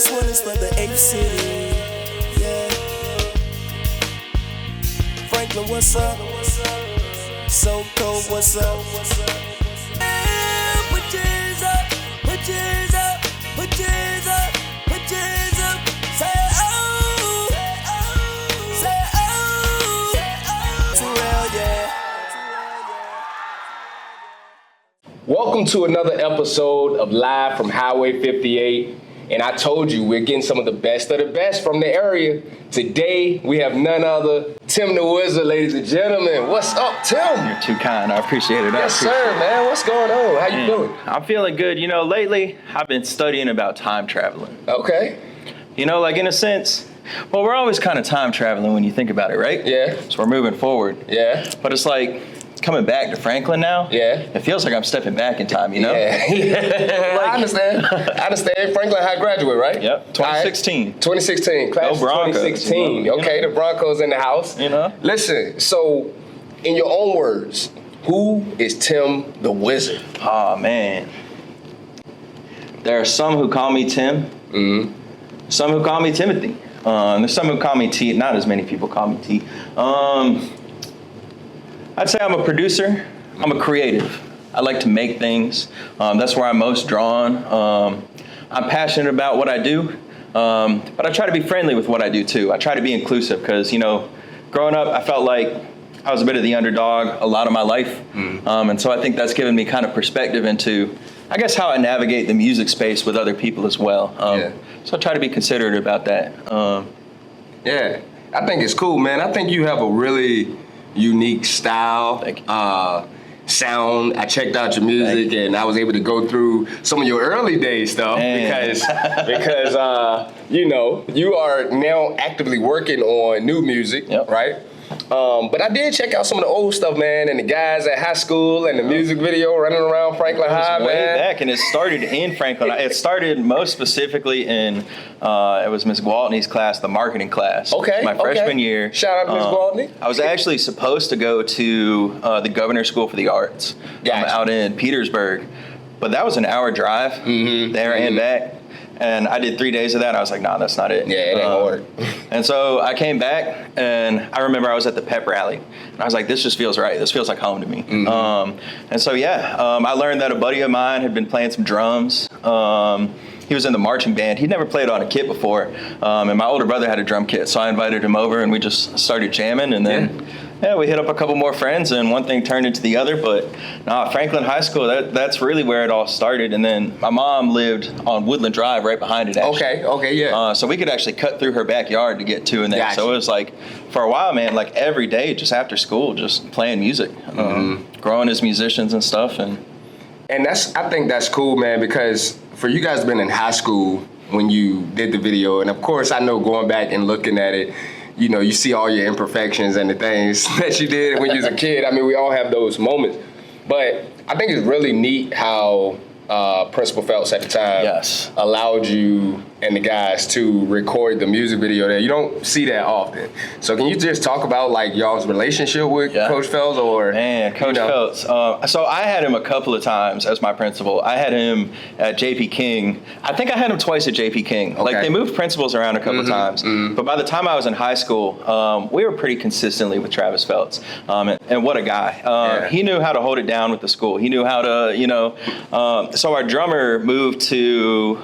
This one is for the 8th city. Yeah. Franklin, what's up? So cold, what's up? Put your hands up, put your hands up, put your hands up, put your hands up. Say oh, say oh, too real, yeah. Welcome to another episode of Live from Highway 58. And I told you, we're getting some of the best from the area. Today, we have none other, Tim the Wzrd, ladies and gentlemen. What's up, Tim? You're too kind. I appreciate it. Yes, sir, man. What's going on? How you feeling? I'm feeling good. You know, lately, I've been studying about time traveling. Okay. You know, like in a sense, well, we're always kind of time traveling when you think about it, right? Yeah. So we're moving forward. Yeah. But it's like, coming back to Franklin now, it feels like I'm stepping back in time, you know? Yeah. Like, I understand. Franklin High graduate, right? Yep, 2016. Right. 2016, class of 2016. You know? Okay, the Broncos in the house. You know? Listen, so in your own words, who is Tim the Wzrd? Oh, man. There are some who call me Tim. Mm-hmm. Some who call me Timothy. There's some who call me T. Not as many people call me T. I'd say I'm a producer. I'm a creative. I like to make things. That's where I'm most drawn. I'm passionate about what I do, but I try to be friendly with what I do too. I try to be inclusive because, you know, growing up, I felt like I was a bit of the underdog a lot of my life. And so I think that's given me kind of perspective into, I guess, how I navigate the music space with other people as well. So I try to be considerate about that. Yeah, I think it's cool, man. I think you have a really unique style, sound. I checked out your music and I was able to go through some of your early days stuff because you know, you are now actively working on new music, right? But I did check out some of the old stuff, man, and the guys at high school and the music video running around Franklin High, man. Way back, and it started in Franklin. It started most specifically in, it was Miss Gwaltney's class, the marketing class. Okay. My freshman year. Shout out to Miss Gwaltney. I was actually supposed to go to the Governor's School for the Arts out in Petersburg, but that was an hour drive there and back. And I did 3 days of that. I was like, nah, that's not it. Yeah, it ain't gonna work. And so I came back, and I remember I was at the pep rally. And I was like, this just feels right. This feels like home to me. And so, I learned that a buddy of mine had been playing some drums. He was in the marching band. He'd never played on a kit before. And my older brother had a drum kit. So I invited him over, and we just started jamming. And then we hit up a couple more friends, and one thing turned into the other. But Franklin High School, that's really where it all started. And then my mom lived on Woodland Drive right behind it, actually. Okay, yeah. So we could actually cut through her backyard to get to and there. So it was like, for a while, man, like every day, just after school, just playing music, growing as musicians and stuff. And I think that's cool, man, because for you guys been in high school when you did the video, and of course, I know going back and looking at it, you know, you see all your imperfections and the things that you did when you was a kid. I mean, we all have those moments. But I think it's really neat how Principal Phelps at the time allowed you and the guys to record the music video there. You don't see that often. So can you just talk about like y'all's relationship with Coach Phelps or? Man, Coach Phelps. So I had him a couple of times as my principal. I had him at JP King. I think I had him twice at JP King. Okay. Like they moved principals around a couple of times. But by the time I was in high school, we were pretty consistently with Travis Phelps. And what a guy. He knew how to hold it down with the school. He knew how to, you know, so our drummer moved to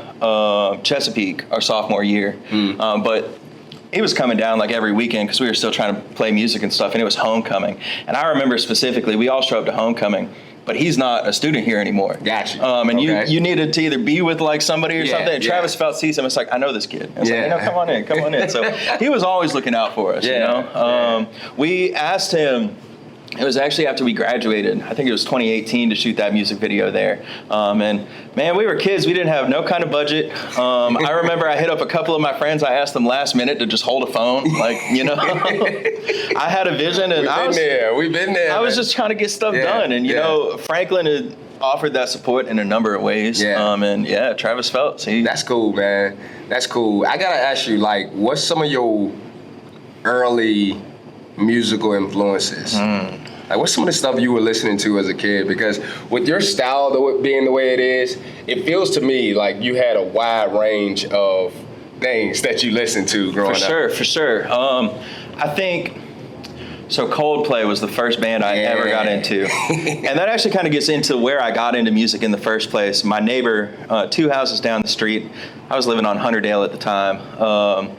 Chesapeake our sophomore year, but he was coming down like every weekend because we were still trying to play music and stuff, and it was homecoming. And I remember specifically, we all showed up to homecoming, but he's not a student here anymore. Gotcha. And you needed to either be with like somebody or something. And Travis Phelps sees him. It's like, I know this kid. It's like, you know, come on in. So he was always looking out for us. You know, we asked him. It was actually after we graduated. I think it was 2018 to shoot that music video there. And man, we were kids. We didn't have no kind of budget. I remember I hit up a couple of my friends. I asked them last minute to just hold a phone. Like, you know, I had a vision and We've been there. I was just trying to get stuff done. And, you know, Franklin had offered that support in a number of ways. And Travis Phelps. That's cool, man. That's cool. I got to ask you, like, what's some of your early musical influences? Like, what's some of the stuff you were listening to as a kid? Because with your style being the way it is, it feels to me like you had a wide range of things that you listened to growing up. For sure. I think so. Coldplay was the first band I ever got into, and that actually kind of gets into where I got into music in the first place. My neighbor, 2 houses down the street, I was living on Hunterdale at the time.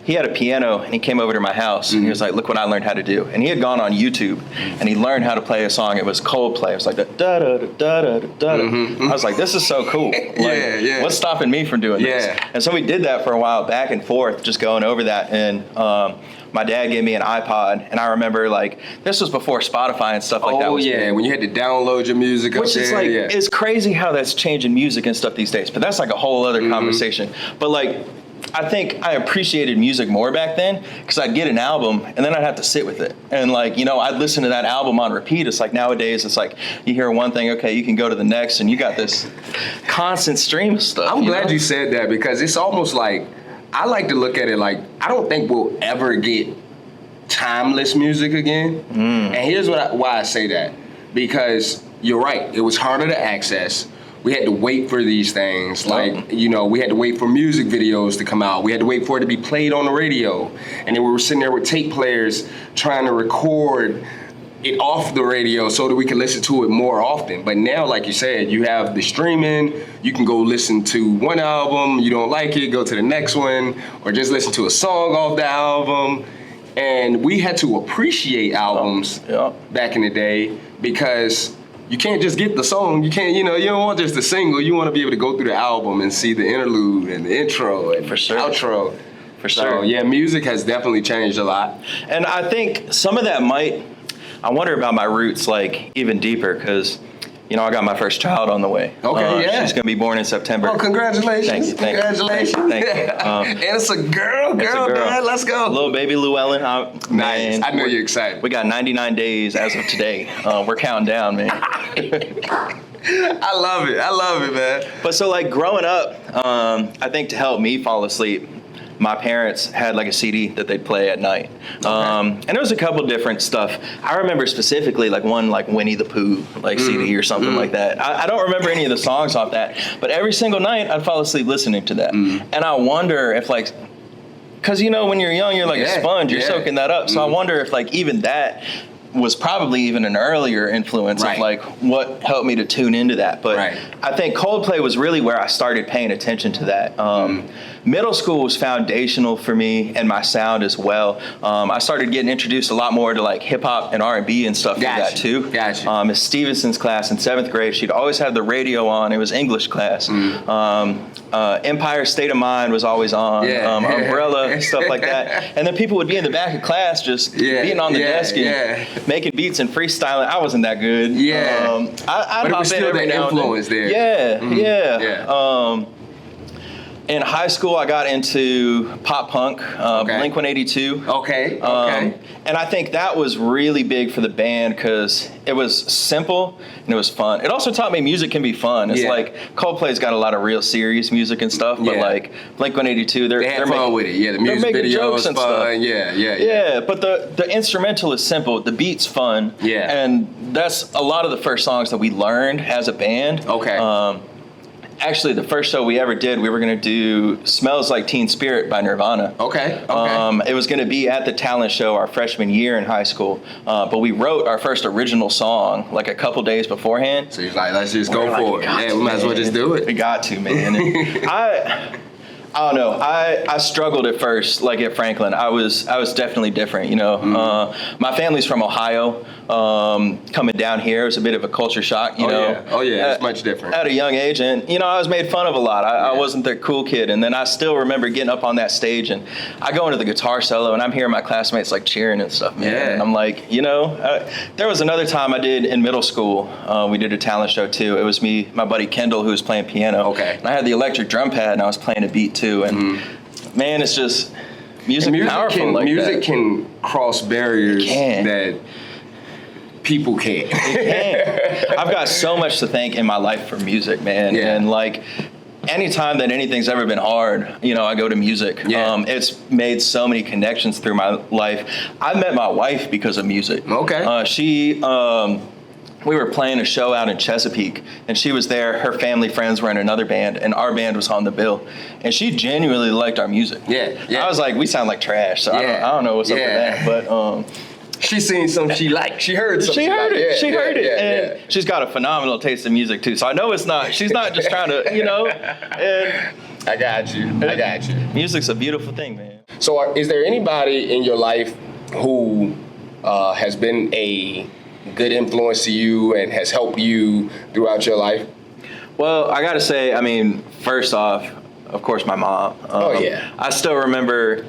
He had a piano, and he came over to my house, and he was like, "Look what I learned how to do." And he had gone on YouTube, and he learned how to play a song. It was Coldplay. It was like da da da da da da da. I was like, "This is so cool! Like, what's stopping me from doing this?" And so we did that for a while, back and forth, just going over that. And my dad gave me an iPod, and I remember like this was before Spotify and stuff like that. Oh yeah, when you had to download your music, which is like it's crazy how that's changing music and stuff these days. But that's like a whole other conversation. But like, I think I appreciated music more back then because I'd get an album and then I'd have to sit with it. And like, you know, I'd listen to that album on repeat. It's like nowadays, it's like you hear one thing, okay, you can go to the next, and you got this constant stream of stuff. I'm glad you said that because it's almost like, I like to look at it like, I don't think we'll ever get timeless music again. And here's why I say that. Because you're right, it was harder to access. We had to wait for these things. Like, you know, we had to wait for music videos to come out. We had to wait for it to be played on the radio. And then we were sitting there with tape players trying to record it off the radio so that we could listen to it more often. But now, like you said, you have the streaming. You can go listen to one album. You don't like it, go to the next one, or just listen to a song off the album. And we had to appreciate albums back in the day because you can't just get the song. You can't, you know, you don't want just the single. You want to be able to go through the album and see the interlude and the intro and the outro. For sure. So, yeah, music has definitely changed a lot. And I think some of that I wonder about my roots, like, even deeper, because, you know, I got my first child on the way. Okay, She's going to be born in September. Oh, congratulations. Thank you. Congratulations. Thank you. And it's a girl, man. Let's go. Little baby Llewellyn. Nice. Man, I know you're excited. We got 99 days as of today. We're counting down, man. I love it, man. But so, like, growing up, I think to help me fall asleep, my parents had like a CD that they'd play at night. And there was a couple different stuff. I remember specifically like one like Winnie the Pooh like CD or something like that. I don't remember any of the songs off that, but every single night I'd fall asleep listening to that. And I wonder if like, cause you know, when you're young, you're like a sponge, you're soaking that up. So I wonder if like even that was probably even an earlier influence of like what helped me to tune into that. But I think Coldplay was really where I started paying attention to that. Middle school was foundational for me and my sound as well. I started getting introduced a lot more to like hip hop and R&B and stuff like that too. Miss Stevenson's class in 7th grade, she'd always have the radio on. It was English class. Empire State of Mind was always on. Umbrella, stuff like that. And then people would be in the back of class just being on the desk and making beats and freestyling. I wasn't that good. But it was still the influence there. In high school, I got into pop punk, Blink-182. And I think that was really big for the band because it was simple and it was fun. It also taught me music can be fun. It's like Coldplay's got a lot of real serious music and stuff, but like Blink-182, they're fun making, with it. The music video is fun. Stuff. But the instrumental is simple. The beat's fun. And that's a lot of the first songs that we learned as a band. Actually, the first show we ever did, we were going to do Smells Like Teen Spirit by Nirvana. It was going to be at the talent show our freshman year in high school. But we wrote our first original song like a couple days beforehand. So you're like, let's just go for it. We might as well just do it. We got to, man. I don't know. I struggled at first, like at Franklin. I was definitely different, you know. My family's from Ohio. Coming down here, it was a bit of a culture shock, you know. It's much different. At a young age, and you know, I was made fun of a lot. I wasn't the cool kid, and then I still remember getting up on that stage, and I go into the guitar solo, and I'm hearing my classmates like cheering and stuff, man. And I'm like, you know, there was another time I did in middle school. We did a talent show too. It was me, my buddy Kendall, who was playing piano. And I had the electric drum pad, and I was playing a beat too. And man, it's just music powerful like music that. Can cross barriers that people can't. I've got so much to thank in my life for music, man. And like anytime that anything's ever been hard, you know, I go to music. It's made so many connections through my life. I met my wife because of music. we were playing a show out in Chesapeake, and she was there. Her family friends were in another band, and our band was on the bill. And she genuinely liked our music. Yeah, yeah. I was like, we sound like trash, so I don't know what's up with that. But she seen something she liked. She heard something. She heard it. She heard it. Yeah. And she's got a phenomenal taste in music too. So I know it's not. She's not just trying to, And I got you. Music's a beautiful thing, man. So, is there anybody in your life who has been a good influence to you and has helped you throughout your life? Well, I gotta say, I mean, first off, of course, my mom. I still remember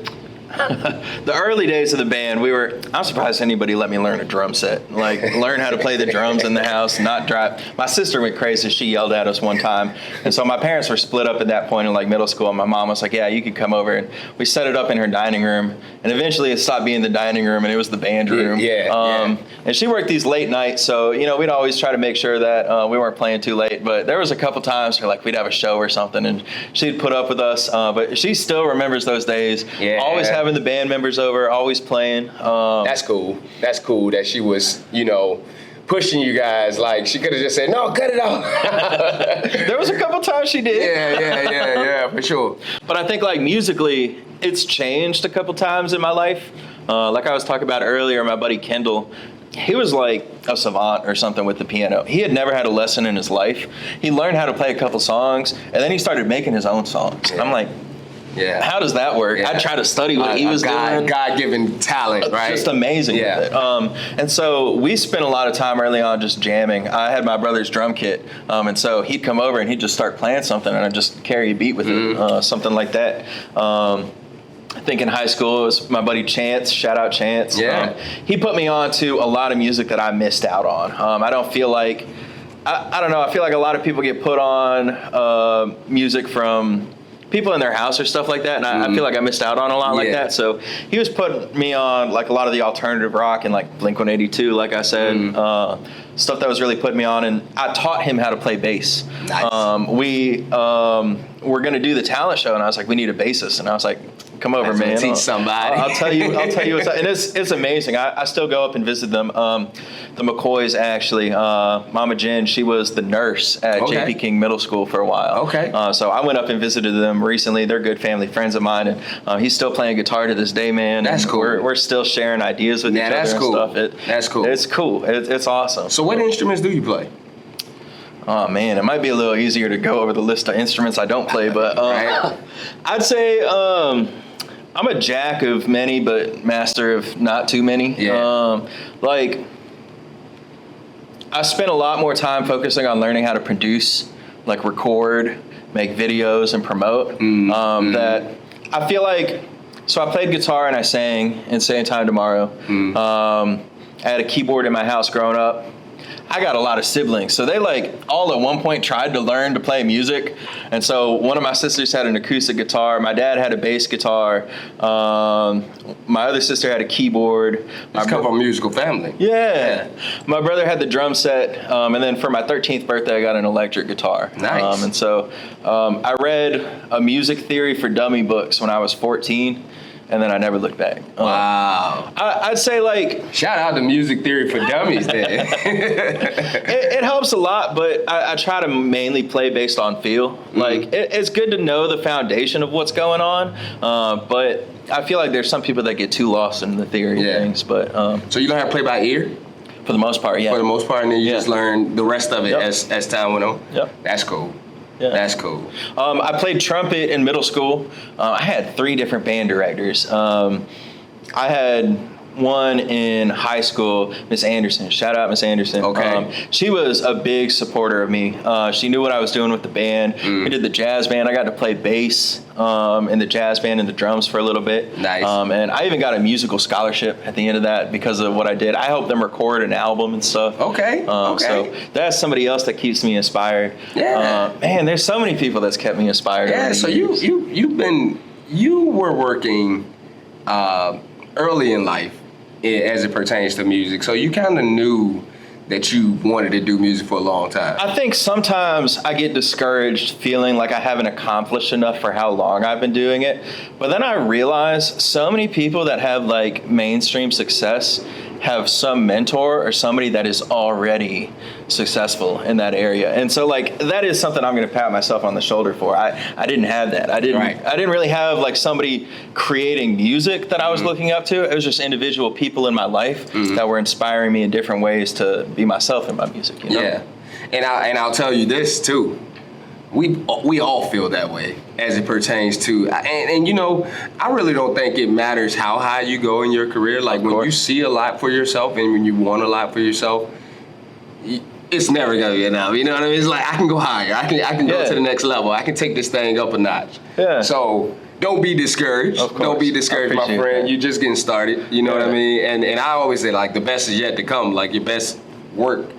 the early days of the band. I'm surprised anybody let me learn a drum set. Like, learn how to play the drums in the house, not drive. My sister went crazy. She yelled at us one time. And so my parents were split up at that point in like middle school. And my mom was like, yeah, you could come over. And we set it up in her dining room. And eventually it stopped being the dining room and it was the band room. And she worked these late nights. So, we'd always try to make sure that we weren't playing too late. But there was a couple times where like we'd have a show or something and she'd put up with us. But she still remembers those days. Always having the band members over, always playing. That's cool. That's cool that she was, pushing you guys. Like, she could have just said, no, cut it off. There was a couple times she did. Yeah, for sure. But I think like musically, it's changed a couple times in my life. Like I was talking about earlier, my buddy Kendall, he was like a savant or something with the piano. He had never had a lesson in his life. He learned how to play a couple songs, and then he started making his own songs. I'm like, how does that work? I try to study what he was doing. God-given talent, right? Just amazing with it. And so we spent a lot of time early on just jamming. I had my brother's drum kit, and so he'd come over and he'd just start playing something, and I'd just carry a beat with it, something like that. I think in high school it was my buddy Chance. Shout out Chance. He put me on to a lot of music that I missed out on. I don't feel like, I don't know, I feel like a lot of people get put on music from people in their house or stuff like that, and I feel like I missed out on a lot like that. So he was putting me on like a lot of the alternative rock and like Blink-182, like I said, stuff that was really putting me on, and I taught him how to play bass. Nice. We were gonna do the talent show, and I was like, we need a bassist, and I was like, come over, man. Teach somebody. I'll tell you what's up. And it's amazing. I still go up and visit them. The McCoys, actually, Mama Jen, she was the nurse at JP King Middle School for a while. So I went up and visited them recently. They're good family friends of mine, and he's still playing guitar to this day, man. That's cool. We're still sharing ideas with each other and stuff. That's cool. It's cool. It's awesome. So what instruments do you play? Oh man, it might be a little easier to go over the list of instruments I don't play, but I'd say I'm a jack of many, but master of not too many. Like, I spent a lot more time focusing on learning how to produce, like record, make videos, and promote. That I feel like, so I played guitar and I sang in Same Time Tomorrow. I had a keyboard in my house growing up. I got a lot of siblings, so they like all at one point tried to learn to play music. And so one of my sisters had an acoustic guitar. My dad had a bass guitar. My other sister had a keyboard. It's come from a musical family. Yeah. My brother had the drum set. And then for my 13th birthday, I got an electric guitar. Nice. And so I read a music theory for dummy books when I was 14. And then I never looked back. Wow. I'd say like... Shout out to Music Theory for Dummies then. it helps a lot, but I try to mainly play based on feel. Like, it's good to know the foundation of what's going on, but I feel like there's some people that get too lost in the theory of things. But so you learn how to play by ear? For the most part, yeah. For the most part, and then you just learn the rest of it as time went on? Yep. That's cool. Yeah. That's cool. I played trumpet in middle school. I had 3 different band directors. I had one in high school, Miss Anderson. Shout out Miss Anderson. She was a big supporter of me. She knew what I was doing with the band. We did the jazz band. I got to play bass in the jazz band and the drums for a little bit. Nice. And I even got a musical scholarship at the end of that because of what I did. I helped them record an album and stuff. So that's somebody else that keeps me inspired. Man, there's so many people that's kept me inspired. Yeah, so you were working early in life as it pertains to music, so you kind of knew that you wanted to do music for a long time. I think sometimes I get discouraged feeling like I haven't accomplished enough for how long I've been doing it. But then I realize so many people that have like mainstream success have some mentor or somebody that is already successful in that area. And so like that is something I'm going to pat myself on the shoulder for. I didn't have that. I didn't really have like somebody creating music that I was looking up to. It was just individual people in my life that were inspiring me in different ways to be myself in my music. You know? Yeah. And I'll tell you this too. We all feel that way as it pertains to, and you know, I really don't think it matters how high you go in your career. Like when you see a lot for yourself and when you want a lot for yourself, it's never gonna be enough. You know what I mean? It's like I can go higher. I can go to the next level. I can take this thing up a notch. Yeah. So don't be discouraged. Don't be discouraged, my friend. You're just getting started. You know what I mean? And I always say like the best is yet to come. Like your best work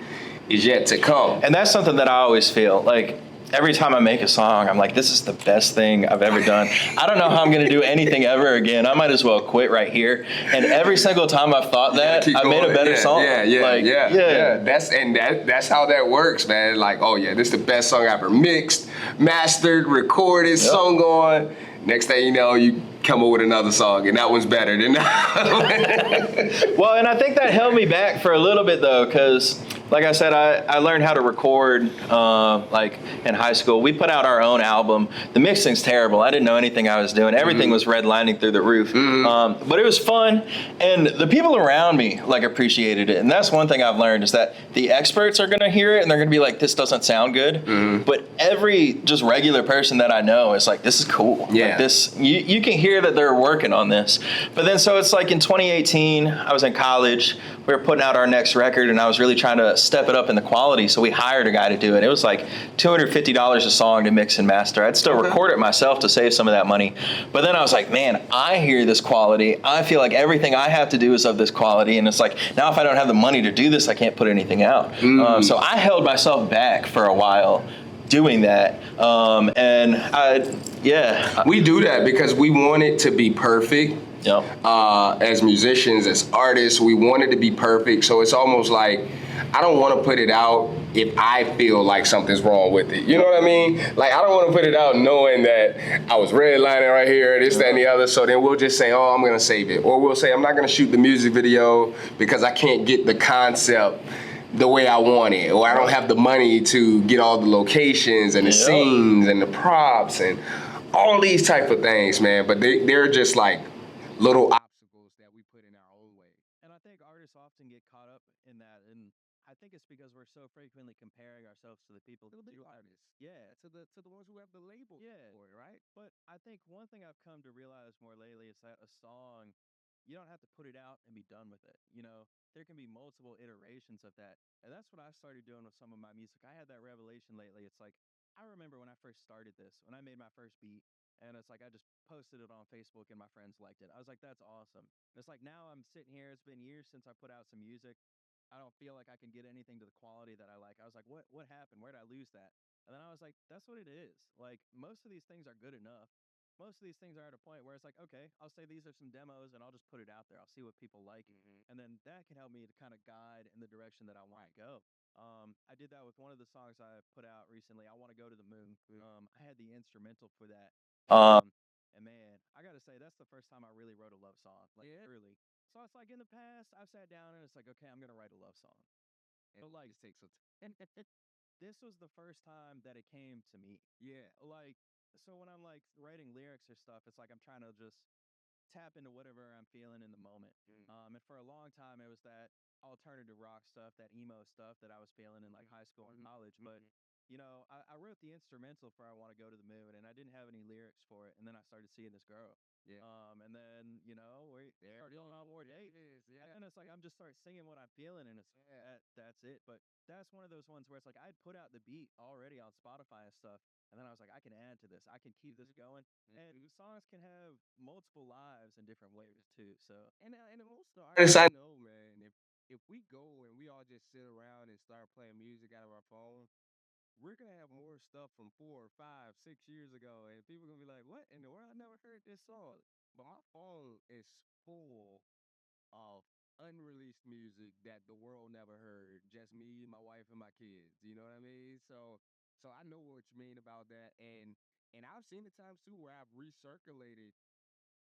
is yet to come. And that's something that I always feel like. Every time I make a song, I'm like, this is the best thing I've ever done. I don't know how I'm going to do anything ever again. I might as well quit right here. And every single time I've thought that, I made a better song. Yeah. That's how that works, man. Like, oh yeah, this is the best song I ever mixed, mastered, recorded, sung on. Next thing you know, you come up with another song, and that one's better than that. Well, and I think that held me back for a little bit, though, because, like I said, I learned how to record, like, in high school. We put out our own album. The mixing's terrible. I didn't know anything I was doing. Everything was redlining through the roof. But it was fun, and the people around me, like, appreciated it. And that's one thing I've learned is that the experts are going to hear it, and they're going to be like, this doesn't sound good. But every just regular person that I know is like, this is cool. Yeah. Like this, you can hear that they're working on this. But then, so it's like in 2018, I was in college. We were putting out our next record, and I was really trying to step it up in the quality. So we hired a guy to do it. It was like $250 a song to mix and master. I'd still record it myself to save some of that money. But then I was like, man, I hear this quality. I feel like everything I have to do is of this quality. And it's like, now if I don't have the money to do this, I can't put anything out. So I held myself back for a while doing that. We do that because we want it to be perfect. As musicians, as artists, we want it to be perfect. So it's almost like I don't want to put it out if I feel like something's wrong with it. You know what I mean? Like I don't want to put it out knowing that I was redlining right here, this, that, and the other. So then we'll just say, oh, I'm going to save it. Or we'll say, I'm not going to shoot the music video because I can't get the concept the way I want it, or I don't have the money to get all the locations and the scenes and the props and all these type of things, man. But they're just like little obstacles that we put in our own way. And I think artists often get caught up in that, and I think it's because we're so frequently comparing ourselves to the people, To the big artists. To the ones who have the label for it, right? But I think one thing I've come to realize more lately is that a song, you don't have to put it out and be done with it. You know, there can be multiple iterations of that. And that's what I started doing with some of my music. I had that revelation lately. It's like, I remember when I first started this, when I made my first beat, and it's like I just posted it on Facebook and my friends liked it. I was like, that's awesome. And it's like now I'm sitting here, it's been years since I put out some music. I don't feel like I can get anything to the quality that I like. I was like, what happened? Where did I lose that? And then I was like, that's what it is. Like most of these things are good enough. Most of these things are at a point where it's like, okay, I'll say these are some demos and I'll just put it out there. I'll see what people like. And then that can help me to kind of guide in the direction that I want to go. I did that with one of the songs I put out recently. I Want to Go to the Moon. I had the instrumental for that. And man, I got to say, that's the first time I really wrote a love song. Like, really. So it's like in the past, I've sat down and it's like, okay, I'm going to write a love song. And like, it takes some time. This was the first time that it came to me. Like, so when I'm like writing lyrics or stuff, it's like I'm trying to just tap into whatever I'm feeling in the moment. And for a long time, it was that alternative rock stuff, that emo stuff that I was feeling in like high school and college. But you know, I wrote the instrumental for "I Want to Go to the Moon," and I didn't have any lyrics for it. And then I started seeing this girl. And then you know we started on our more dates. And it's like I'm just start singing what I'm feeling, and it's that's it. But that's one of those ones where it's like I'd put out the beat already on Spotify and stuff. And then I was like, I can add to this. I can keep this going. And songs can have multiple lives in different ways too. So, And most of the artists I know, man, if we go and we all just sit around and start playing music out of our phone, we're gonna have more stuff from 4, 5, 6 years ago, and people are gonna be like, "What in the world? I never heard this song." But my phone is full of unreleased music that the world never heard. Just me, my wife, and my kids. You know what I mean? So I know what you mean about that, and I've seen the times too where I've recirculated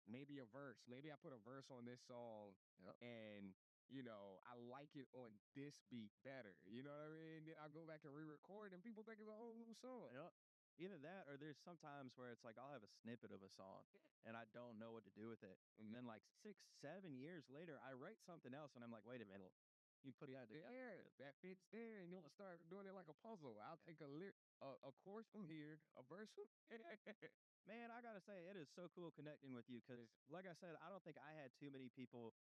maybe a verse. Maybe I put a verse on this song, and I like it on this beat better. You know what I mean? Then I go back and re-record, and people think it's a whole new song. Yep. Either that or there's sometimes where it's like I'll have a snippet of a song and I don't know what to do with it. And then like 6, 7 years later, I write something else and I'm like, wait a minute, you put it out Yeah, that fits there, and you'll start doing it like a puzzle. I'll take a chorus from here, a verse from Man, I gotta say, it is so cool connecting with you because, like I said, I don't think I had too many people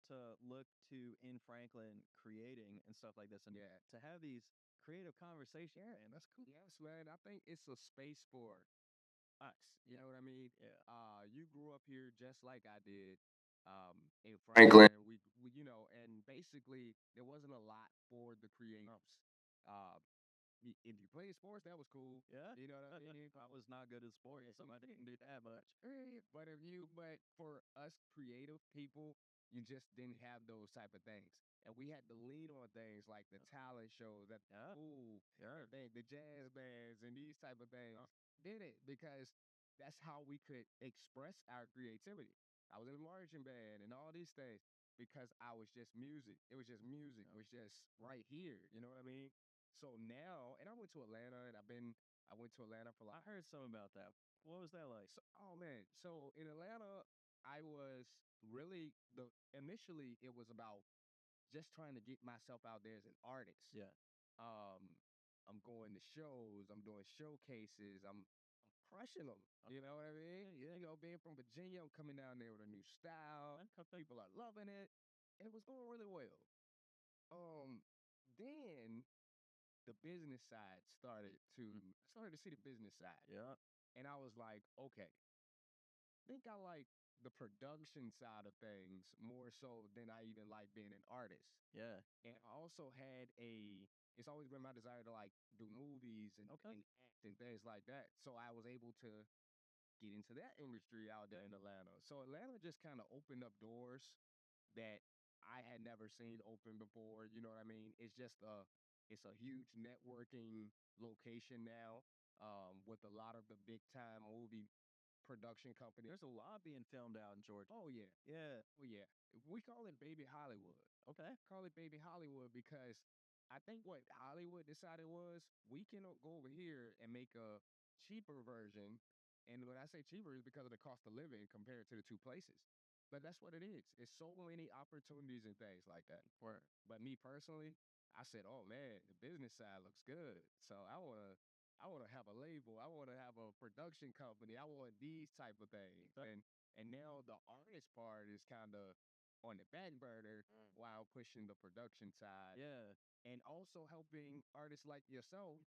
to look to in Franklin creating and stuff like this. And Yeah. to have these creative conversations, man, that's cool. Yes, man. I think it's a space for us. You know what I mean? Yeah. You grew up here just like I did, in Franklin. And basically there wasn't a lot for the creatives. Uh, if you played sports, that was cool. Yeah. You know what I mean? I was not good at sports, so I didn't do that much. But for us creative people, you just didn't have those type of things. And we had to lean on things like the talent shows that Yeah. school, Yeah. the jazz bands and these type of things did it because that's how we could express our creativity. I was in a marching band and all these things because I was just music. It was just music. It was just right here. You know what I mean? So now, and I went to Atlanta and I went to Atlanta for I like heard something about that. What was that like? oh man. So in Atlanta, I was really the initially it was about just trying to get myself out there as an artist. Yeah. Um, I'm going to shows, I'm doing showcases, I'm crushing them. You know what I mean? Being from Virginia, I'm coming down there with a new style. People are loving it. It was going really well. Um, then the business side I started to see the business side. Yeah. And I was like, okay, think I like the production side of things more so than I even like being an artist. Yeah. And I also it's always been my desire to like do movies and act and things like that. So I was able to get into that industry out there in Atlanta. So Atlanta just kind of opened up doors that I had never seen open before. You know what I mean? It's a huge networking location now, with a lot of the big time movie production companies. There's a lot being filmed out in Georgia. Oh yeah. Yeah. Oh yeah. We call it Baby Hollywood. Okay. Call it Baby Hollywood because I think what Hollywood decided was we can go over here and make a cheaper version. And when I say cheaper, it's because of the cost of living compared to the two places. But that's what it is. It's so many opportunities and things like that. But me personally, I said, "Oh man, the business side looks good. So I want to have a label. I want to have a production company. I want these type of things." And now the artist part is kind of on the back burner while pushing the production side. Yeah. And also helping artists like yourself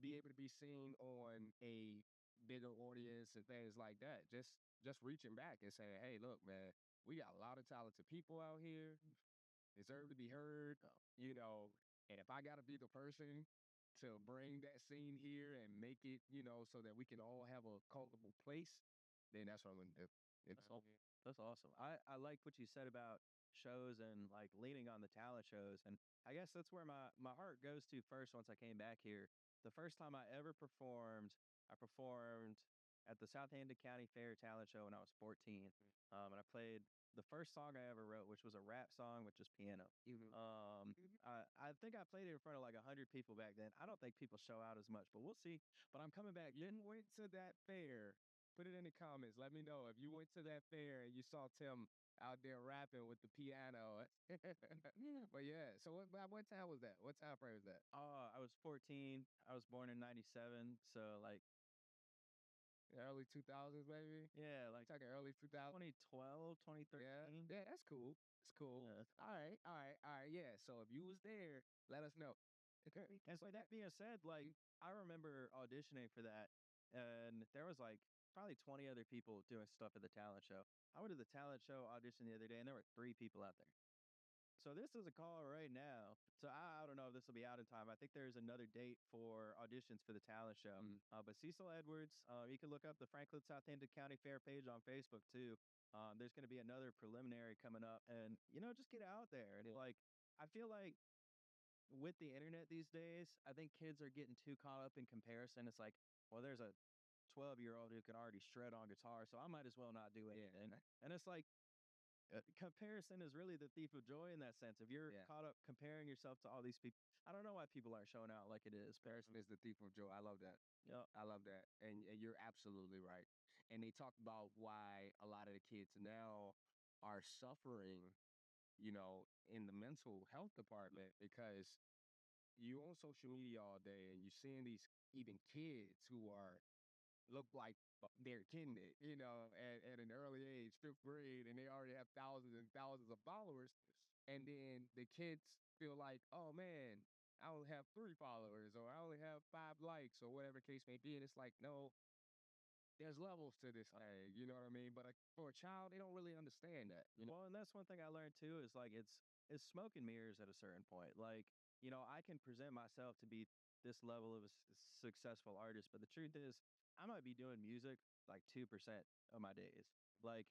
be able to be seen on a bigger audience and things like that. Just reaching back and saying, "Hey, look, man, we got a lot of talented people out here, deserve to be heard, and if I got to be the person to bring that scene here and make it, so that we can all have a comfortable place, then that's what I'm gonna do." That's awesome. I like what you said about shows and like leaning on the talent shows. And I guess that's where my heart goes to first once I came back here. The first time I ever performed, I performed at the Southampton County Fair Talent Show when I was 14. And I played the first song I ever wrote, which was a rap song with just piano. I think I played it in front of like 100 people back then. I don't think people show out as much, but we'll see. But I'm coming back. You went to that fair. Put it in the comments. Let me know if you went to that fair and you saw Tim out there rapping with the piano. But yeah, so what time was that? What time frame was that? I was 14. I was born in 97. So like, Early 2000s, maybe? yeah, like Talking early 2000s? 2012, Yeah. 2013. Yeah, that's cool. That's cool. Yeah. All right. Yeah. So if you was there, let us know. Okay. And so that being said, like I remember auditioning for that, and there was like probably 20 other people doing stuff at the talent show. I went to the talent show audition the other day, and there were 3 people out there. So this is a call right now. So I don't know if this will be out in time. I think there's another date for auditions for the talent show. But Cecil Edwards, you can look up the Franklin Southampton County Fair page on Facebook too. There's going to be another preliminary coming up, and just get out there. And like, I feel like with the internet these days, I think kids are getting too caught up in comparison. It's like, well, there's a 12-year-old who can already shred on guitar, so I might as well not do it. And it's like comparison is really the thief of joy in that sense. If you're caught up comparing yourself to all these people, I don't know why people aren't showing out like it is. Comparison is the thief of joy. I love that. Yeah. I love that. And you're absolutely right. And they talk about why a lot of the kids now are suffering, in the mental health department because you on social media all day and you're seeing these even kids who are look like they're kindred, at an early age, fifth grade, and they already have thousands and thousands of followers. And then the kids feel like, oh man, I only have 3 followers or I only have 5 likes or whatever case may be. And it's like, no, there's levels to this thing, you know what I mean? But for a child, they don't really understand that. Well, and that's one thing I learned too is like it's smoke and mirrors at a certain point. Like, I can present myself to be this level of a successful artist, but the truth is I might be doing music like 2% of my days. Like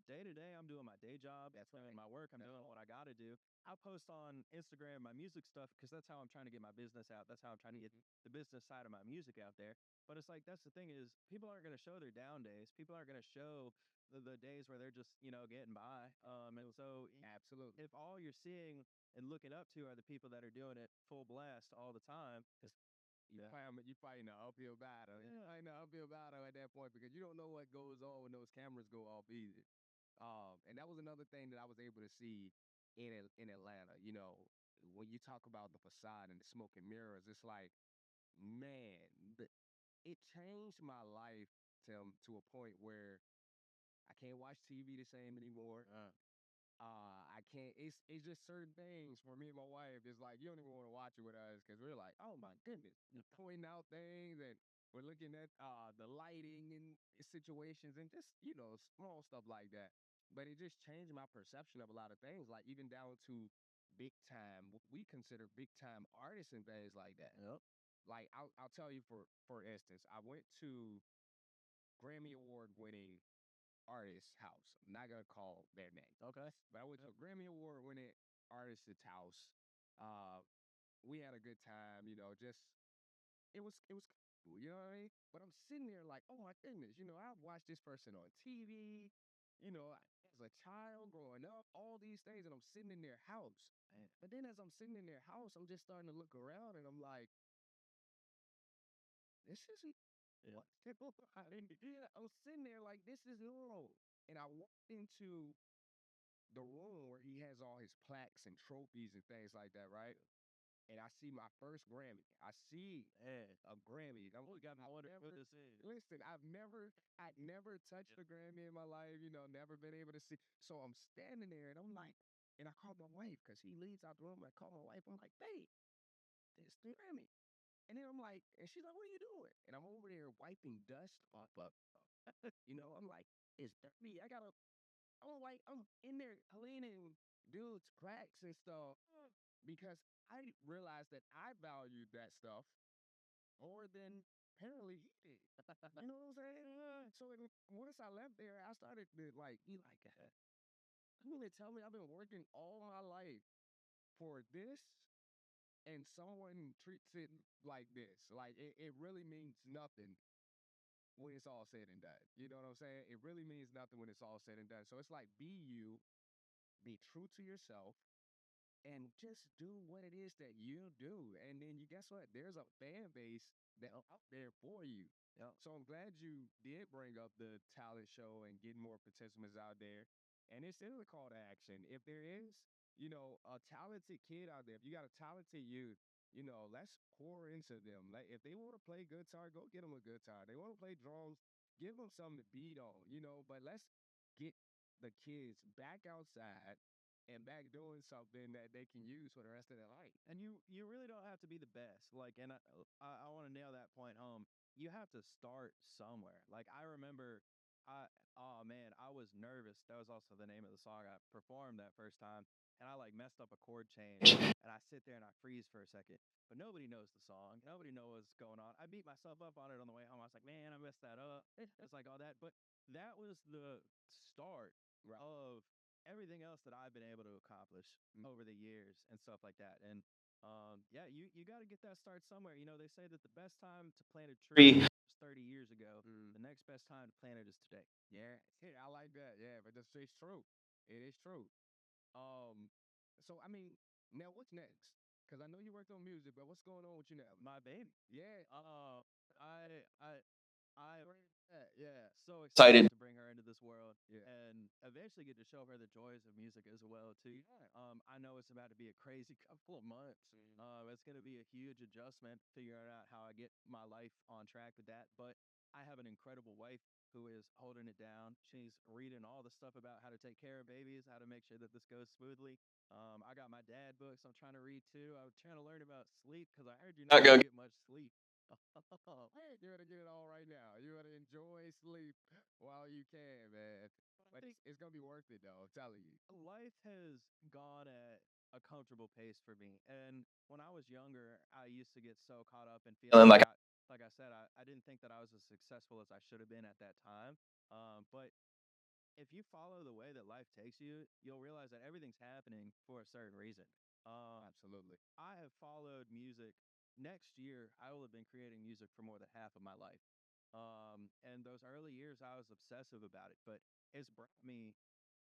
day to day, I'm doing my day job. That's doing right. my work. I'm doing what I got to do. I post on Instagram my music stuff because that's how I'm trying to get my business out. That's how I'm trying to get the business side of my music out there. But it's like that's the thing is people aren't going to show their down days. People aren't going to show the days where they're just getting by. And so Absolutely. if all you're seeing and looking up to are the people that are doing it full blast all the time, You fighting an uphill battle. Yeah, I know uphill battle at that point because you don't know what goes on when those cameras go off either. And that was another thing that I was able to see in Atlanta. When you talk about the facade and the smoke and mirrors, it's like, man, it changed my life to a point where I can't watch TV the same anymore. I can't. It's just certain things for me and my wife. It's like you don't even want to watch it with us because we're like, oh my goodness, you're pointing out things and we're looking at the lighting and situations and just small stuff like that. But it just changed my perception of a lot of things, like even down to big time. What we consider big time artists and things like that. yep. Like I'll tell you for instance, I went to Grammy Award winning artist's house. I'm not gonna call their name. Okay. But I went to a Grammy Award winning artist's house. Uh, we had a good time, just it was cool, you know what I mean? But I'm sitting there like, oh my goodness, I've watched this person on TV, as a child growing up, all these things, and I'm sitting in their house. But then as I'm sitting in their house, I'm just starting to look around and I'm like, this isn't Yeah. what I didn't. I'm sitting there like this is normal. And I walked into the room where he has all his plaques and trophies and things like that, right? And I see my first Grammy. I see Man. a Grammy. Oh, got me wondering what this is. Listen, I'd never touched a Grammy in my life, never been able to see. So I'm standing there and I'm like, and I called my wife because he leaves out the room. I call my wife. I'm like, babe, there's the Grammy. And then I'm like, and she's like, what are you doing? And I'm over there wiping dust off of, I'm like, it's dirty. I'm in there cleaning dudes' cracks and stuff because I realized that I valued that stuff more than apparently he did. You know what I'm saying? So once I left there, I started to like, be like, I mean, to tell me I've been working all my life for this and someone treats it like this. Like, it really means nothing when it's all said and done. You know what I'm saying? It really means nothing when it's all said and done. So it's like, be you, be true to yourself, and just do what it is that you do. And then you guess what? There's a fan base that's out there for you. Yeah. So I'm glad you did bring up the talent show and getting more participants out there. And it's still a call to action. If there is, a talented kid out there, if you got a talented youth, let's pour into them. Like if they want to play guitar, go get them a guitar. They want to play drums, give them something to beat on, but let's get the kids back outside and back doing something that they can use for the rest of their life. And you really don't have to be the best. Like, and I want to nail that point home. You have to start somewhere. Like I remember, I oh man, I was nervous. That was also the name of the song I performed that first time, and I like messed up a chord change, and I sit there and I freeze for a second. But nobody knows the song. Nobody knows what's going on. I beat myself up on it on the way home. I was like, man, I messed that up. It's like all that. But that was the start Right. of everything else that I've been able to accomplish over the years and stuff like that. And yeah, you got to get that start somewhere. They say that the best time to plant a tree was 30 years ago. The next best time to plant it is today. Yeah, I like that. Yeah, but it's true. It is true. Um, so I mean, now what's next? Because I know you worked on music, but what's going on with you now? My baby. Yeah. I yeah, so Excited. excited to bring her into this world Yeah. and eventually get to show her the joys of music as well too. Yeah. I know it's about to be a crazy couple of months. It's going to be a huge adjustment figuring out how I get my life on track with that. But I have an incredible wife who is holding it down. She's reading all the stuff about how to take care of babies, how to make sure that this goes smoothly. I got my dad books I'm trying to read too. I'm trying to learn about sleep because I heard you're not Not going gonna to get much sleep. Hey, you're gonna get it all right now. You're gonna enjoy sleep while you can, man. But I But think it's gonna be worth it, though. I'm telling you. life has gone at a comfortable pace for me. And when I was younger, I used to get so caught up in feeling feeling like like I said, I didn't think that I was as successful as I should have been at that time. But if you follow the way that life takes you, you'll realize that everything's happening for a certain reason. Absolutely. I have followed music. Next year, I will have been creating music for more than half of my life. And those early years, I was obsessive about it, but it's brought me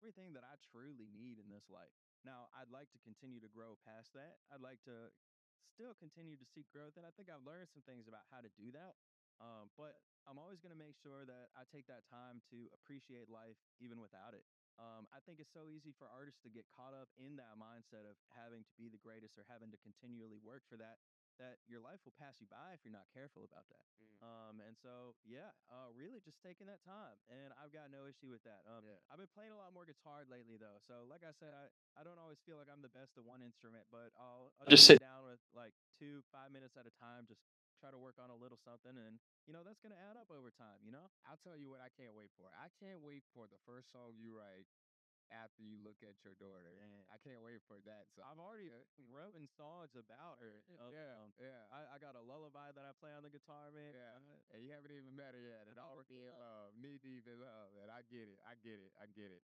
everything that I truly need in this life. Now, I'd like to continue to grow past that. I'd like to still continue to seek growth, and I think I've learned some things about how to do that. But I'm always going to make sure that I take that time to appreciate life even without it. I think it's so easy for artists to get caught up in that mindset of having to be the greatest or having to continually work for that, that your life will pass you by if you're not careful about that. Mm. And so, yeah, really just taking that time. And I've got no issue with that. Yeah. I've been playing a lot more guitar lately, though. So, like I said, I don't always feel like I'm the best at one instrument, but I'll just just sit sit. down with like 2, 5 minutes at a time, just try to work on a little something. And, that's going to add up over time. I'll tell you what I can't wait for. I can't wait for the first song you write after you look at your daughter. And I can't wait for that. So I've already written songs about her. yeah, yeah, I got a lullaby that I play on the guitar, man. yeah. And you haven't even met her yet, and already in love, knee deep in love. And I get it. I get it. I get it.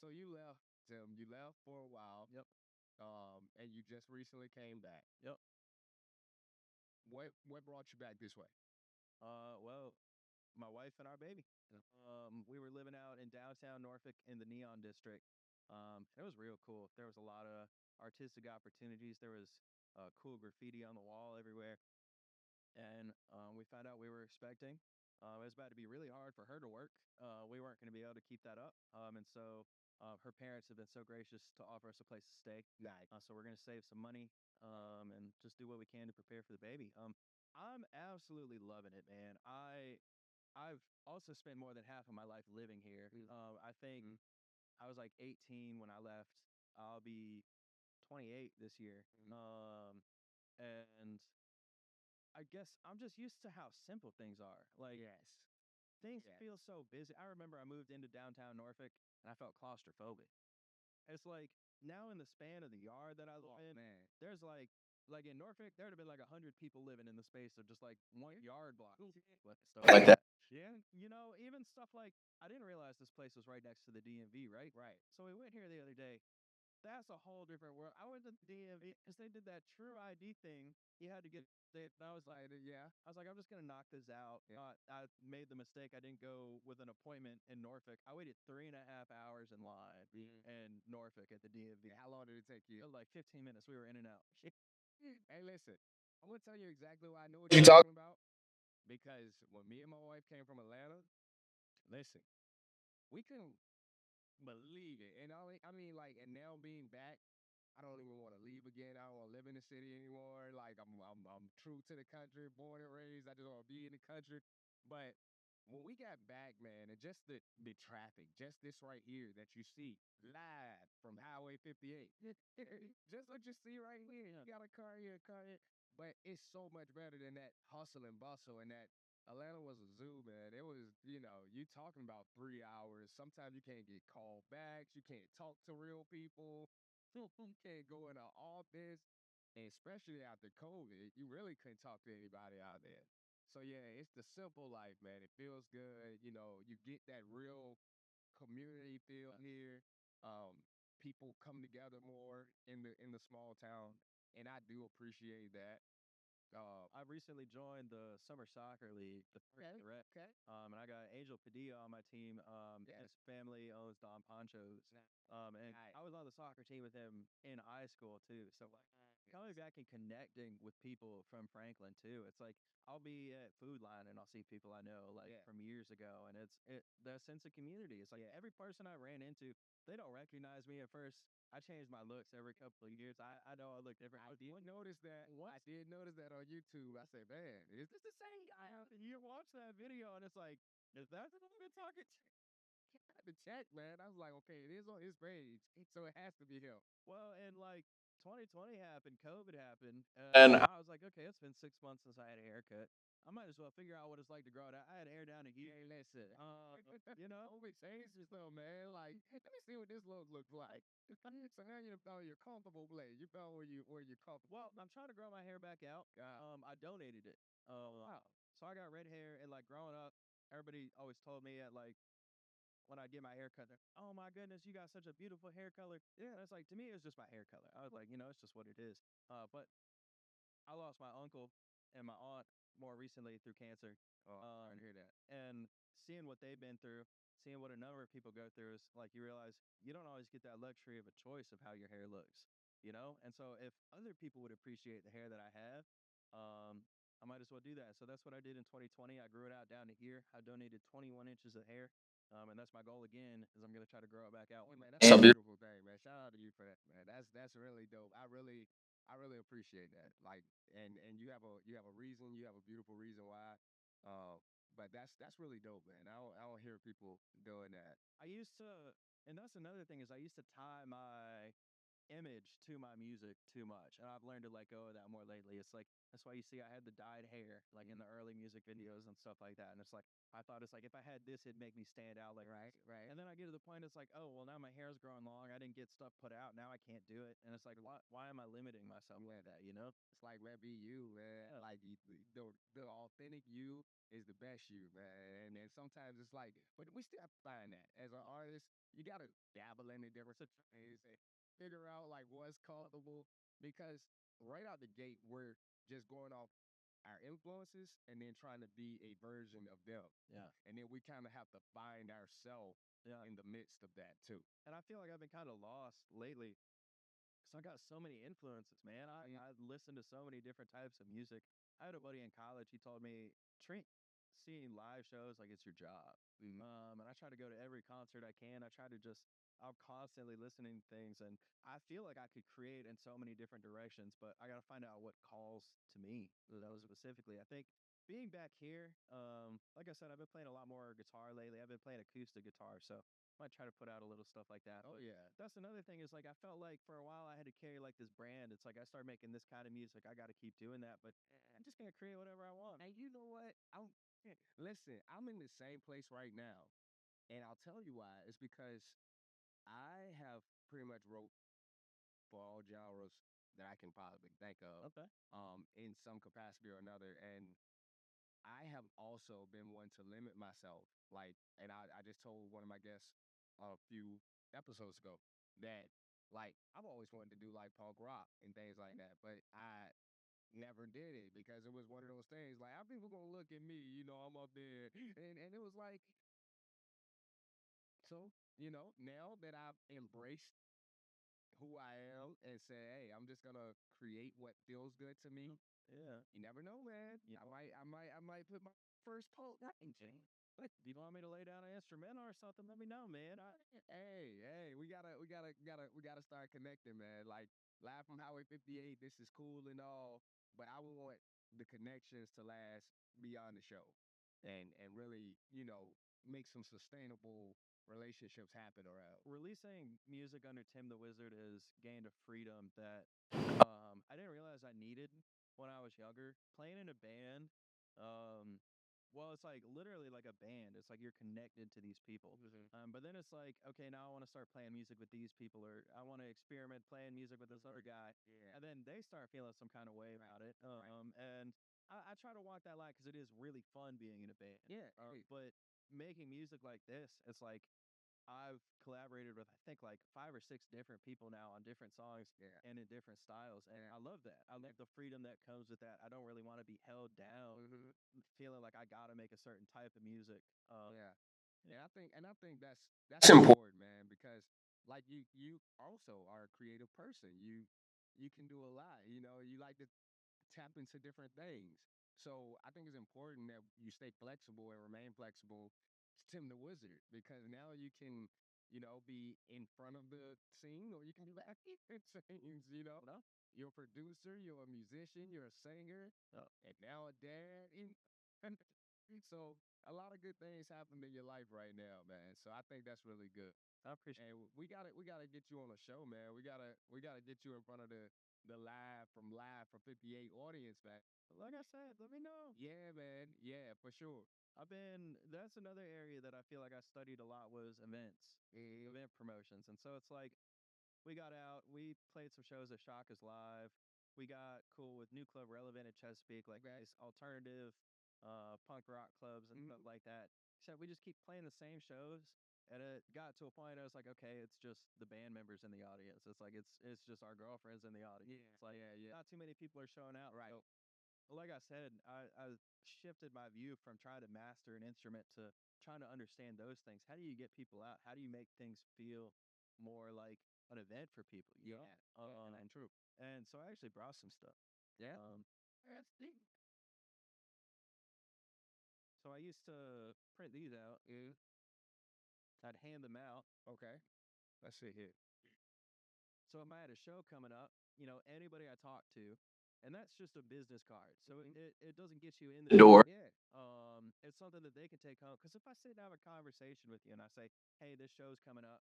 So you left, Tim. You left for a while. Yep. And you just recently came back. Yep. What brought you back this way? Well, my wife and our baby. Yeah. We were living out in downtown Norfolk in the Neon District. It was real cool. There was a lot of artistic opportunities. There was cool graffiti on the wall everywhere. And we found out we were expecting. It was about to be really hard for her to work. We weren't going to be able to keep that up. And so her parents have been so gracious to offer us a place to stay. Nice. So we're going to save some money and just do what we can to prepare for the baby. I'm absolutely loving it, man. I've also spent more than half of my life living here. Mm. I think Mm. I was like 18 when I left. I'll be 28 this year. Mm. And I guess I'm just used to how simple things are. Like Yes. things Yes. feel so busy. I remember I moved into downtown Norfolk and I felt claustrophobic. It's like now in the span of the yard that I live Oh in, man. there's like in Norfolk, there'd have been like 100 people living in the space of just like one yard block. Stuff Like like that. that. Yeah. Even stuff like I didn't realize this place was right next to the DMV, right? Right. So we went here the other day. That's a whole different world. I went to the DMV because they did that True ID thing. You had to get there. And Yeah. I was like, I'm just gonna knock this out. Yeah. I made the mistake. I didn't go with an appointment in Norfolk. I waited 3.5 hours in line Mhm. in Norfolk at the DMV. And how long did it take It you? was like 15 minutes. We were in and out. Hey, listen. I'm gonna tell you exactly what I know what you're talking about because when me and my wife came from Atlanta, listen, we couldn't believe it. And I mean, like, and now being back, I don't even want to leave again. I don't want to live in the city anymore. Like, I'm true to the country, born and raised. I just want to be in the country. But when we got back, man, and just the traffic, just this right here that you see live from Highway 58, just what you see right here. You got a car here, a car here. But it's so much better than that hustle and bustle and that Atlanta was a zoo, man. It was, you talking about 3 hours. Sometimes you can't get called back. You can't talk to real people. You can't go in an office. And especially after COVID, you really couldn't talk to anybody out there. So yeah, it's the simple life, man. It feels good. You get that real community feel here. Um, People come together more in the small town, and I do appreciate that. I recently joined the summer soccer league, the Okay. Direct. Okay. And I got Angel Padilla on my team. Yeah. His family owns Don Ponchos. And Nice. I was on the soccer team with him in high school too. So like coming back and connecting with people from Franklin too. It's like I'll be at Food Line and I'll see people I know like Yeah. from years ago, and it's the sense of community. It's like every person I ran into, they don't recognize me at first. I change my looks every couple of years. I know I look different. I did notice that. What? I did notice that on YouTube. I said, man, is this the same guy? You watch that video and it's like, is that the been talking to? I had to check, man. I was like, okay, it is on his page, so it has to be him. Well, and like 2020 happened, COVID happened, and I was like, okay, it's been 6 months since I had a haircut. I might as well figure out what it's like to grow it out. I had hair down to here. Hey, listen, You know, don't be change yourself, man. Like, let me see what this look looks like. So now you feel you're comfortable, Blaze. You felt where you're comfortable. well, I'm trying to grow my hair back out. I donated it. Wow. So I got red hair, and like growing up, everybody always told me at like when I get my hair cut, oh my goodness, you got such a beautiful hair color. Yeah, it's like to me, it's just my hair color. I was like, it's just what it is. But I lost my uncle and my aunt more recently through cancer. Oh, I hear that. And seeing what they've been through, seeing what a number of people go through is like you realize you don't always get that luxury of a choice of how your hair looks. And so if other people would appreciate the hair that I have, I might as well do that. So that's what I did in 2020. I grew it out down to here. I donated 21 inches of hair. And that's my goal again, is I'm going to try to grow it back out. Oh, man, that's a beautiful thing, man. Shout out to you for that, man. That's really dope. I really appreciate that. Like, and you have a reason. You have a beautiful reason why. Uh, but that's really dope, man. I don't hear people doing that. I used to, and that's another thing is I used to tie my image to my music too much, and I've learned to let go of that more lately. It's like that's why you see I had the dyed hair like in the early music videos and stuff like that, and it's like I thought it's like if I had this it'd make me stand out like Right, this. right. And then I get to the point it's like, oh well, now my hair's growing long, I didn't get stuff put out, now I can't do it, and it's like why am I limiting myself like that? It's like, man, be you, man. Yeah. Like the authentic you is the best you, man. And then sometimes it's like, but we still have to find that as an artist. You gotta dabble in the different situations and figure out like what's comfortable because right out the gate we're just going off our influences and then trying to be a version of them. Yeah. And then we kind of have to find ourselves Yeah. in the midst of that too. And I feel like I've been kind of lost lately. So I got so many influences, man. I listened to so many different types of music. I had a buddy in college. He told me treat seeing live shows like it's your job. Mhm. And I try to go to every concert I can. I try to just I'm constantly listening to things, and I feel like I could create in so many different directions. But I got to find out what calls to me. Those specifically, I think being back here, like I said, I've been playing a lot more guitar lately. I've been playing acoustic guitar, so might try to put out a little stuff like that. Oh But yeah. that's another thing is like I felt like for a while I had to carry like this brand. It's like I started making this kind of music. I got to keep doing that, but I'm just gonna create whatever I want. And you know what? Listen, I'm in the same place right now. And I'll tell you why. It's because I have pretty much wrote for all genres that I can possibly think of, Okay. in some capacity or another. And I have also been one to limit myself. Like, and I just told one of my guests a few episodes ago that like I've always wanted to do like punk rock and things like that, but I never did it because it was one of those things like how people gonna look at me, I'm up there, and it was like so now that I've embraced who I am and say, hey, I'm just gonna create what feels good to me. Yeah. You never know, man. Yeah. I might put my first post. But if you want me to lay down an instrumental or something, let me know, man. Hey, we gotta start connecting, man. Like live from Highway 58, this is cool and all, but I want the connections to last beyond the show, and really, make some sustainable relationships happen around. Releasing music under Tim the Wizard has gained a freedom that I didn't realize I needed when I was younger. Playing in a band, um, well, it's like literally like a band. It's like you're connected to these people. Mhm. But then it's like, okay, now I want to start playing music with these people, or I want to experiment playing music with this other guy. Yeah. And then they start feeling some kind of way about it. And I try to walk that line because it is really fun being in a band. Yeah. Hey. But making music like this, it's like I've collaborated with I think like 5 or 6 different people now on different songs Yeah. and in different styles, and I love that. I love the freedom that comes with that. I don't really want to be held down, feeling like I gotta make a certain type of music. Yeah. Yeah, I think that's important, man, because like you also are a creative person. You can do a lot. You like to tap into different things. So I think it's important that you stay flexible and remain flexible. Tim the Wizard, because now you can, be in front of the scene or you can be back behind scenes. No? You're a producer, you're a musician, you're a singer, and now a dad. So a lot of good things happen in your life right now, man. So I think that's really good. I appreciate. And we gotta get you on a show, man. We gotta get you in front of the live from 58 audience, man. Like I said, let me know. Yeah, man. Yeah, for sure. That's another area that I feel like I studied a lot was events, Yeah. event promotions. And so it's like we got out, we played some shows at Shock is Live. We got cool with New Club Relevant at Chesapeake, like these alternative punk rock clubs and stuff like that. So we just keep playing the same shows. And it got to a point I was like, okay, it's just the band members in the audience. It's like it's just our girlfriends in the audience. Yeah. It's like Yeah. not too many people are showing out. Right. So like I said, I shifted my view from trying to master an instrument to trying to understand those things. How do you get people out? How do you make things feel more like an event for people? Yeah. And true. And so I actually brought some stuff. Yeah. Um, That's deep. so I used to print these out. Yeah. I'd hand them out. Okay. Let's see here. So if I had a show coming up, anybody I talk to, and that's just a business card. So it doesn't get you in the door. Yeah. It's something that they can take home. Because if I sit and have a conversation with you and I say, hey, this show's coming up,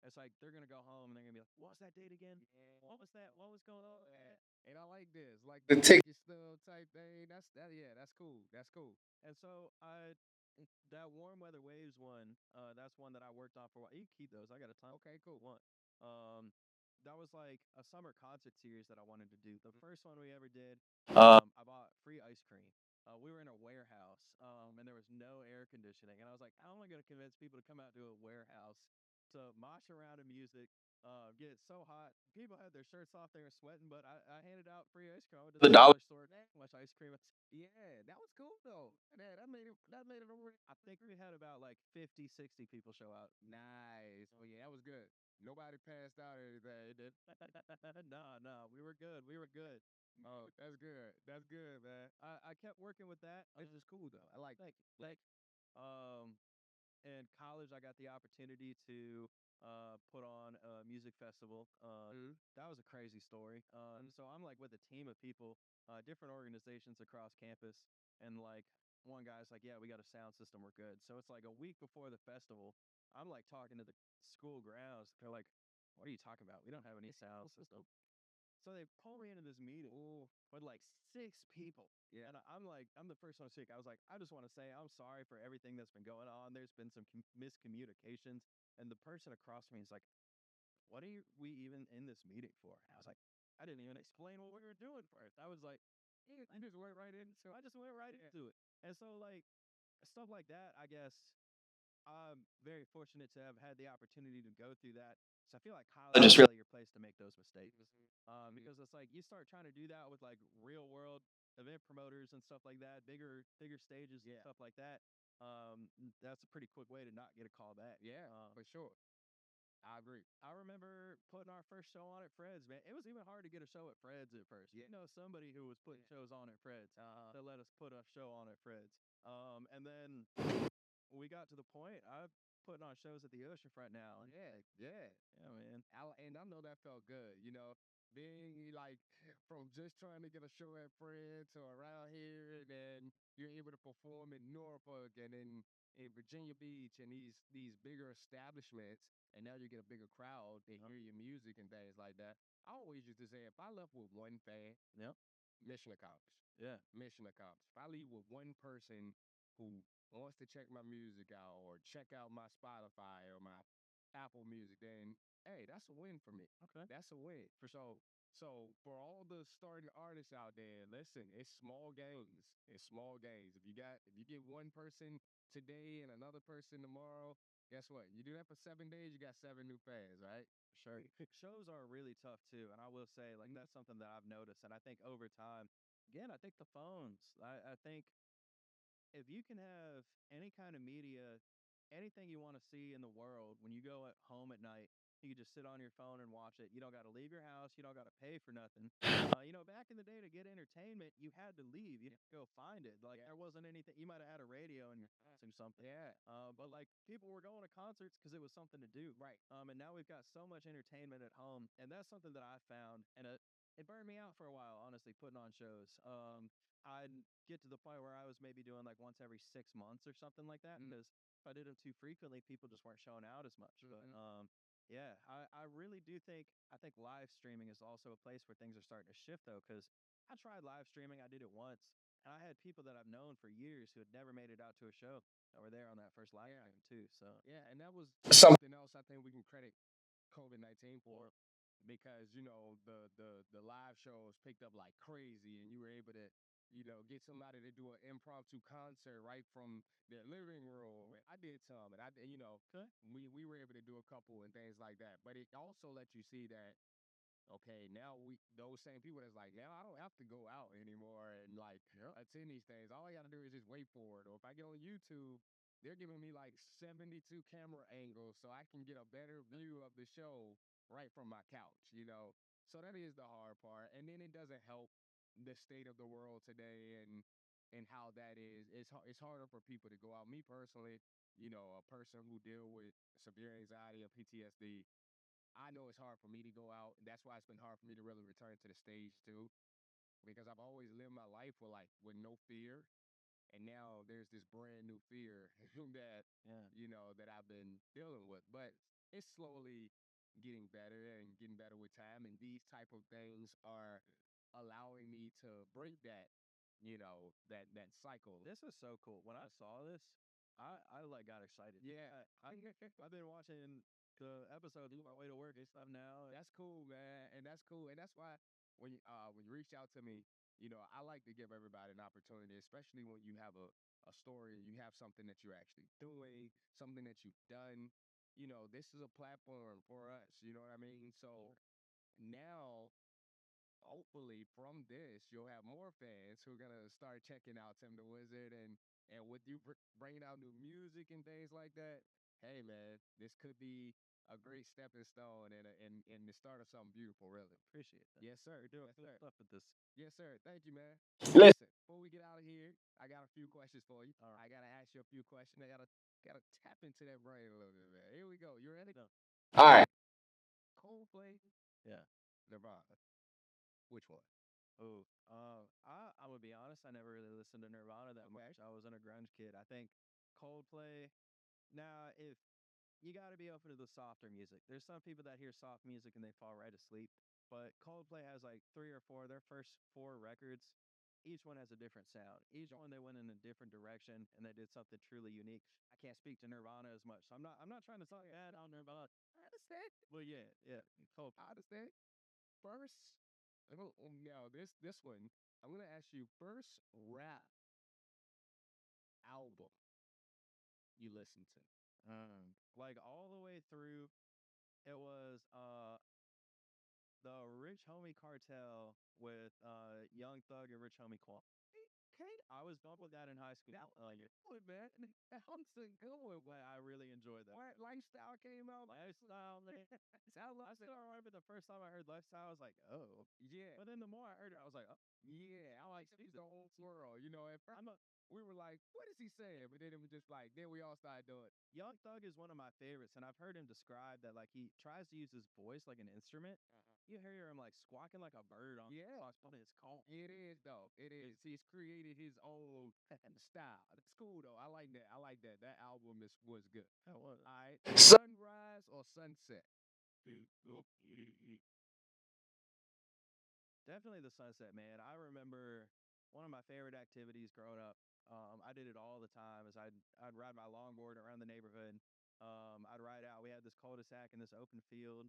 it's like they're going to go home and they're going to be like, what's that date again? Yeah. What was that? What was going on? Yeah. And I like this, like the ticket stub type thing. Yeah, that's cool. That's cool. And so that warm weather waves one, that's one that I worked on for a while. You can keep those. I got a ton. Okay, cool. One. Um, that was like a summer concert series that I wanted to do. The first one we ever did, I bought free ice cream. We were in a warehouse, and there was no air conditioning. And I was like, I'm only going to convince people to come out to a warehouse to mosh around to music, get so hot. People had their shirts off, they were sweating, but I handed out free ice cream. I went to the dollar store, how much ice cream? Yeah, that was cool though. That made it over. I think we had about like 50, 60 people show out. Nice. Oh yeah, that was good. Nobody passed out or anything, did? No, we were good. We were good. Oh, that's good. That's good, man. I kept working with that. This is cool though. I like. Thank you. Um, in college, I got the opportunity to put on a music festival. That was a crazy story. So I'm like with a team of people, different organizations across campus, and like one guy's like, "Yeah, we got a sound system. We're good." So it's like a week before the festival, I'm like talking to the school grounds. They're like, "What are you talking about? We don't have any sound system." So they pull me into this meeting with like 6 people. Yeah. And I'm like, I'm the first one to speak. I was like, I just want to say I'm sorry for everything that's been going on. There's been some miscommunications. And the person across from me is like, what are we even in this meeting for? And I was like, I didn't even explain what we were doing first. I was like, I just went right in. So I just went right into it. And so, like, stuff like that, I guess I'm very fortunate to have had the opportunity to go through that. So I feel like college is really your place to make those mistakes. Because it's like you start trying to do that with like real world event promoters and stuff like that, bigger stages and stuff like that. That's a pretty quick way to not get a call back. yeah, for sure. I agree. I remember putting our first show on at Fred's, man. It was even hard to get a show at Fred's at first. Yeah. Somebody who was putting shows on at Fred's to let us put a show on at Fred's. And then we got to the point I'm putting on shows at the oceanfront now. Yeah, yeah. Yeah, man. And I know that felt good, being like from just trying to get a show at Fred to around here, and then you're able to perform in Norfolk and in Virginia Beach and these bigger establishments, and now you get a bigger crowd. They hear your music and things like that. I always used to say, if I left with one fan, Yep. mission accomplished. Yeah. Mission accomplished. If I leave with one person who wants to check my music out or check out my Spotify or my Apple Music, then hey, that's a win for me. Okay. That's a win. So for all the starting artists out there, listen, it's small games. It's small games. If you get one person today and another person tomorrow, Guess what? You do that for 7 days, you got 7 new fans, right? Sure. Shows are really tough too. And I will say, like, that's something that I've noticed. And I think over time, again, I think the phones, I think if you can have any kind of media, anything you want to see in the world, when you go at home at night, you can just sit on your phone and watch it. You don't got to leave your house. You don't got to pay for nothing. Back in the day to get entertainment, you had to leave. You had to go find it. Like there wasn't anything. You might have had a radio and you're listening to something. Yeah. But like people were going to concerts because it was something to do. Right. And now we've got so much entertainment at home, and that's something that I found, and it burned me out for a while, honestly, putting on shows. I'd get to the point where I was maybe doing like once every 6 months or something like that. Because if I did them too frequently, people just weren't showing out as much. But yeah, I really do think I think live streaming is also a place where things are starting to shift though. Because I tried live streaming, I did it once, and I had people that I've known for years who had never made it out to a show that were there on that first live stream too. So Yeah, and that was something else I think we can credit COVID-19 for, because the live shows picked up like crazy, and you were able to get somebody to do an impromptu concert right from their living room. I did some, and I did, okay. we were able to do a couple and things like that. But it also let you see that, okay, now we those same people that's like, now I don't have to go out anymore and like attend these things. All I gotta do is just wait for it. Or if I get on YouTube, they're giving me like 72 camera angles so I can get a better view of the show right from my couch. So that is the hard part. And then it doesn't help the state of the world today and how that is. It's harder for people to go out. Me personally, a person who deal with severe anxiety or PTSD, I know it's hard for me to go out. That's why it's been hard for me to really return to the stage too, because I've always lived my life with no fear, and now there's this brand new fear that Yeah. that I've been dealing with. But it's slowly getting better and getting better with time, and these type of things are allowing me to break that cycle. This is so cool. When I saw this, I like got excited. Yeah. I've been watching the episodes on my way to work and stuff now. That's cool, man, and that's cool, and that's why when you reached out to me, I like to give everybody an opportunity, especially when you have a story, you have something that you're actually doing, something that you've done. This is a platform for us. You know what I mean? So now, hopefully, from this, you'll have more fans who are gonna start checking out Tim the Wizard, and with you bringing out new music and things like that. Hey, man, this could be a great stepping stone and the start of something beautiful, really. Appreciate that. Yes, sir. You're doing Yes, good sir. stuff with this. Yes, sir. Thank you, man. Listen, before we get out of here, I got a few questions for you. All right. I gotta ask you a few questions. I gotta tap into that brain a little bit, man. Here we go. You ready? No. All right. Coldplay, Yeah. Nirvana. Which one? Oh, I would be honest. I never really listened to Nirvana that much. I wasn't a grunge kid. I think Coldplay. Now, if you got to be open to the softer music. There's some people that hear soft music and they fall right asleep. But Coldplay has like three or four. Their first four records, each one has a different sound. Each one they went in a different direction and they did something truly unique. I can't speak to Nirvana as much, so I'm not trying to talk bad on Nirvana. I understand. But yeah, Coldplay. I understand. First, no, this one, I'm gonna ask you first rap album you listen to. Like all the way through, it was the Rich Homie Cartel with Young Thug and Rich Homie Quan. I was bumped with that in high school. That Like it. one, man. That one's a good one. But I really enjoyed that. What lifestyle came out? Lifestyle. I still remember the first time I heard Lifestyle, I was like, oh. Yeah, But then the more I heard it, I was like, oh. yeah. I like she's the whole swirl. At first we were like, what is he saying? But then it was just like, then we all started doing. Young Thug is one of my favorites, and I've heard him describe that like he tries to use his voice like an instrument. You hear him like squawking like a bird on Yeah. but it's calm. It is though. It is. He's created his own style. It's cool though. I like that. I like that. That album was good. That was. All right. Sunrise or sunset? Definitely the sunset, man. I remember one of my favorite activities growing up. I did it all the time. Is I'd ride my longboard around the neighborhood. I'd ride out. We had this cul-de-sac in this open field.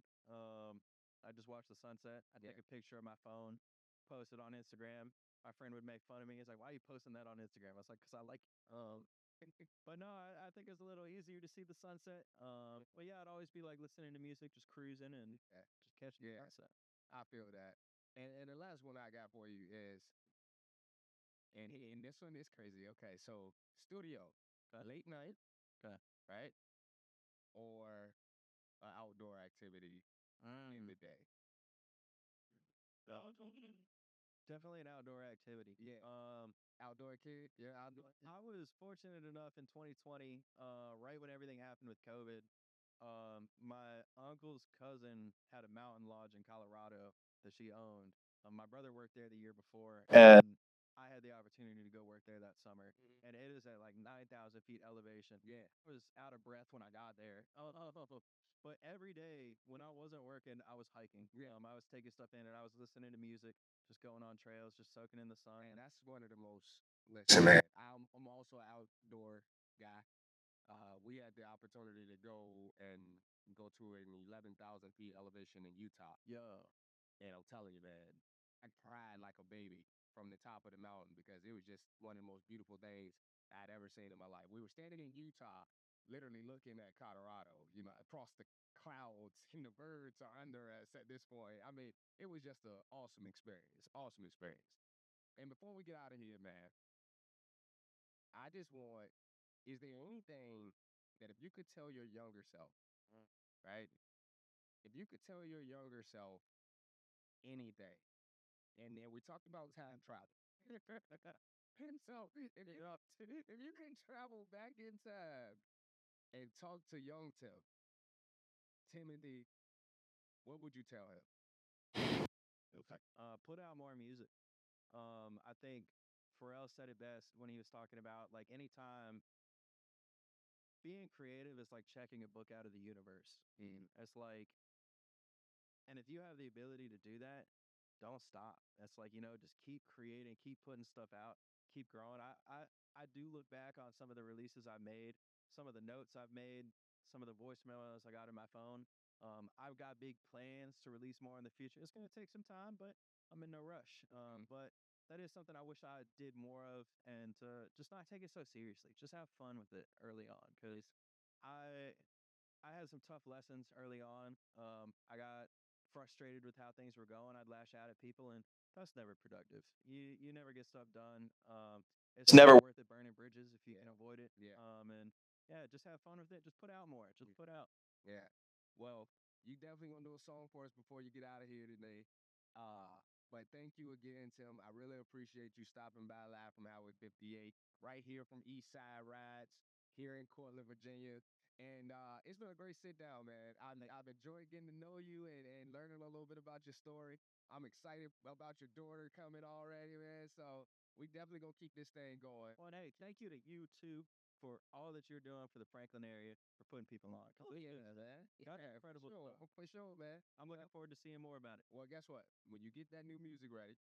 I just watch the sunset. I'd take a picture of my phone, post it on Instagram. My friend would make fun of me. He's like, "Why are you posting that on Instagram?" I was like, "Cause I like it." But no, I think it's a little easier to see the sunset. But yeah, I'd always be like listening to music, just cruising and just catching the sunset. I feel that. And the last one I got for you is, and this one is crazy. Okay, so studio, late night, Okay. right? Or outdoor activity in the day. Definitely an outdoor activity. Yeah. Outdoor kid. Yeah, outdoor. I was fortunate enough in 2020, right when everything happened with COVID. My uncle's cousin had a mountain lodge in Colorado that she owned. My brother worked there the year before, and I had the opportunity to go work there that summer. Mhm. And it is at like 9,000 feet elevation. Yeah. I was out of breath when I got there. But every day when I wasn't working, I was hiking. Yeah. I was taking stuff in, and I was listening to music, just going on trails, just soaking in the sun. And that's one of the most. Listen, man. I'm also an outdoor guy. We had the opportunity to go to an 11,000 feet elevation in Utah. Yo, And I'm telling you, man, I cried like a baby from the top of the mountain because it was just one of the most beautiful things I'd ever seen in my life. We were standing in Utah, literally looking at Colorado, across the clouds, and the birds are under us at this point. I mean, it was just an awesome experience. Awesome experience. And before we get out of here, man, I just want, is there anything that if you could tell your younger self, right? If you could tell your younger self anything, and then we talked about time travel. And so, if you can travel back in time and talk to young Timothy, what would you tell him? Okay. put out more music. I think Pharrell said it best when he was talking about like anytime being creative is like checking a book out of the universe. It's like, and if you have the ability to do that, don't stop. That's like, just keep creating, keep putting stuff out, keep growing. I do look back on some of the releases I've made, some of the notes I've made, some of the voicemails I got in my phone. I've got big plans to release more in the future. It's going to take some time, but I'm in no rush. But that is something I wish I did more of, and to just not take it so seriously. Just have fun with it early on, because I I had some tough lessons early on. I got frustrated with how things were going. I'd lash out at people, and that's never productive. You never get stuff done. It's never worth it burning bridges if you can avoid it. Yeah. And yeah, just have fun with it. Just put out more. Just put out. Yeah. Well, you definitely gonna do a song for us before you get out of here today. But thank you again, Tim. I really appreciate you stopping by live from Highway 58, right here from East Side Rides, here in Cortland, Virginia. And it's been a great sit down, man. I've enjoyed getting to know you and learning a little bit about your story. I'm excited about your daughter coming already, man. So we definitely gonna keep this thing going. Well, and hey, thank you to you too for all that you're doing for the Franklin area, for putting people on. Oh yeah, man. That's Yeah, incredible for sure. stuff. For sure, man. I'm looking forward to seeing more about it. Well, guess what? When you get that new music ready,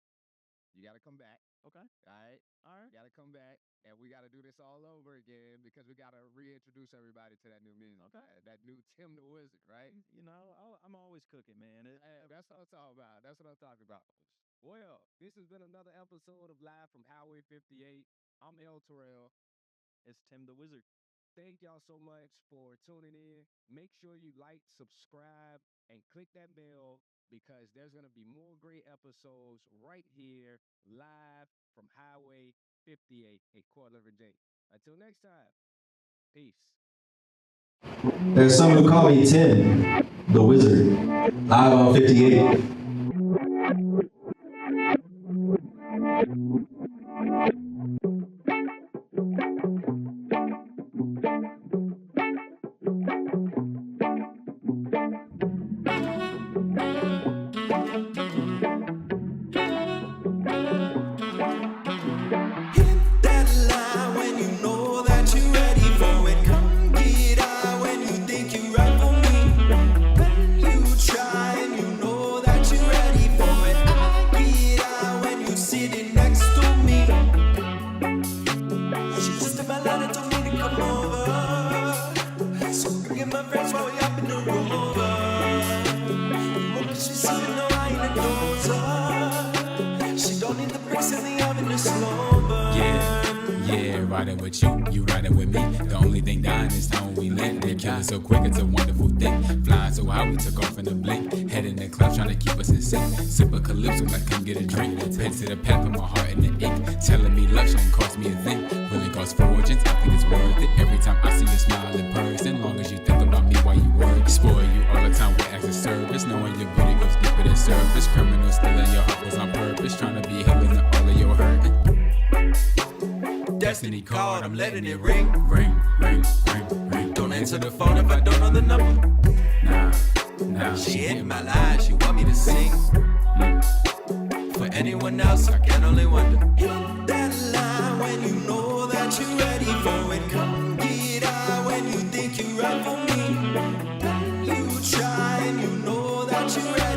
you got to come back. Okay. All right. All right. You got to come back, and we got to do this all over again because we got to reintroduce everybody to that new music. Okay. That new Tim the Wzrd, right? I'm always cooking, man. That's what I'm talking about. That's what I'm talking about. Well, this has been another episode of Live from Highway 58. I'm El Terrell. It's Tim the Wzrd. Thank y'all so much for tuning in. Make sure you like, subscribe, and click that bell because there's going to be more great episodes right here live from Highway 58 in Cortland, Virginia. Until next time, peace. There's someone who called me Tim the Wzrd. Live on 58. riding with you riding with me. The only thing dying is time we land. They're killing so quick, it's a wonderful thing. Flying so high, we took off in a blink. Head in the clouds, trying to keep us in sync. Sip a calypso like come get a drink. Pen to the pad, put my heart in the ink. Telling me love shouldn't cost me a thing. Really costs fortunes, I think it's worth it. Every time I see you smile in person, long as you think about me while you work. Spoil you all the time with acts of service, knowing your beauty goes deeper than surface. Criminals stealing your heart was on purpose, trying to be healing to all of your hurting. Destiny called, I'm letting it ring. Ring, ring, ring, ring. Don't answer the phone if I don't know the number. Nah, She in my life, she want me to sing. For anyone else, I can only wonder. Hit that line when you know that you're ready for it. Come get out when you think you're right for me. You try and you know that you're ready.